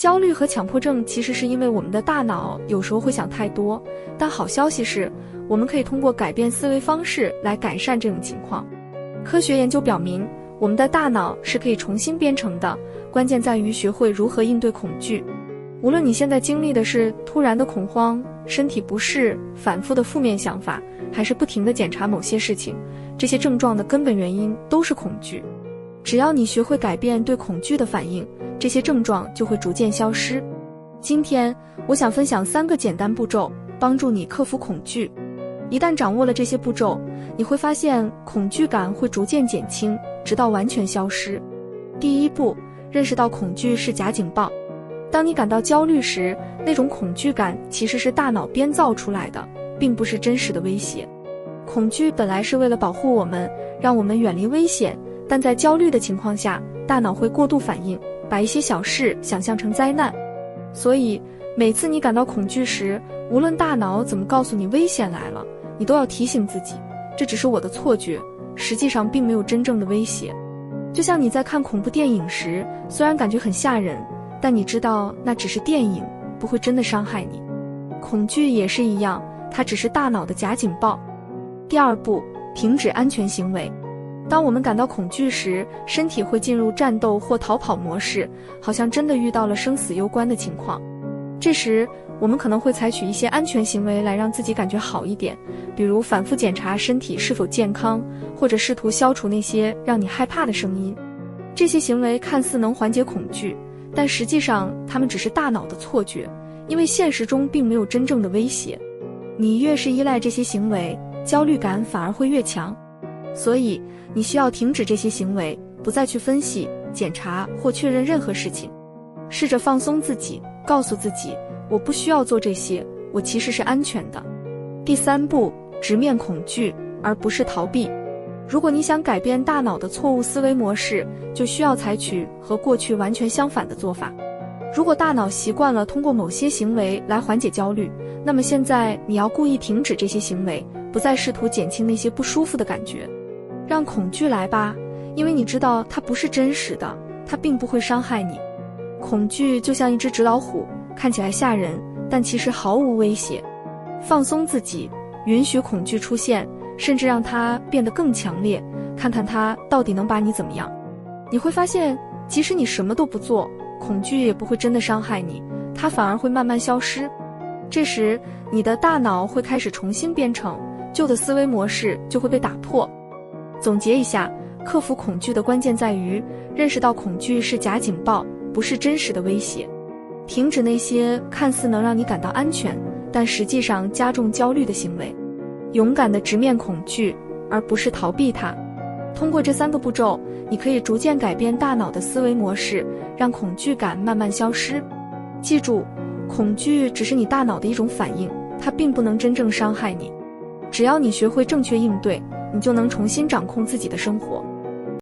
焦虑和强迫症其实是因为我们的大脑有时候会想太多，但好消息是，我们可以通过改变思维方式来改善这种情况。科学研究表明，我们的大脑是可以重新编程的，关键在于学会如何应对恐惧。无论你现在经历的是突然的恐慌、身体不适、反复的负面想法，还是不停地检查某些事情，这些症状的根本原因都是恐惧。只要你学会改变对恐惧的反应，这些症状就会逐渐消失。今天，我想分享3个简单步骤，帮助你克服恐惧。一旦掌握了这些步骤，你会发现恐惧感会逐渐减轻，直到完全消失。第一步，认识到恐惧是假警报。当你感到焦虑时，那种恐惧感其实是大脑编造出来的，并不是真实的威胁。恐惧本来是为了保护我们，让我们远离危险，但在焦虑的情况下，大脑会过度反应，把一些小事想象成灾难。所以，每次你感到恐惧时，无论大脑怎么告诉你危险来了，你都要提醒自己，这只是我的错觉，实际上并没有真正的威胁。就像你在看恐怖电影时，虽然感觉很吓人，但你知道那只是电影，不会真的伤害你。恐惧也是一样，它只是大脑的假警报。第二步，停止安全行为。当我们感到恐惧时，身体会进入战斗或逃跑模式，好像真的遇到了生死攸关的情况。这时，我们可能会采取一些安全行为来让自己感觉好一点，比如反复检查身体是否健康，或者试图消除那些让你害怕的声音。这些行为看似能缓解恐惧，但实际上它们只是大脑的错觉，因为现实中并没有真正的威胁。你越是依赖这些行为，焦虑感反而会越强。所以，你需要停止这些行为，不再去分析、检查或确认任何事情。试着放松自己，告诉自己，我不需要做这些，我其实是安全的。第三步，直面恐惧，而不是逃避。如果你想改变大脑的错误思维模式，就需要采取和过去完全相反的做法。如果大脑习惯了通过某些行为来缓解焦虑，那么现在你要故意停止这些行为，不再试图减轻那些不舒服的感觉。让恐惧来吧，因为你知道它不是真实的，它并不会伤害你。恐惧就像一只纸老虎，看起来吓人，但其实毫无威胁。放松自己，允许恐惧出现，甚至让它变得更强烈，看看它到底能把你怎么样。你会发现，即使你什么都不做，恐惧也不会真的伤害你，它反而会慢慢消失。这时，你的大脑会开始重新编程，旧的思维模式就会被打破。总结一下，克服恐惧的关键在于认识到恐惧是假警报，不是真实的威胁。停止那些看似能让你感到安全，但实际上加重焦虑的行为。勇敢地直面恐惧，而不是逃避它。通过这3个步骤，你可以逐渐改变大脑的思维模式，让恐惧感慢慢消失。记住，恐惧只是你大脑的一种反应，它并不能真正伤害你。只要你学会正确应对，你就能重新掌控自己的生活。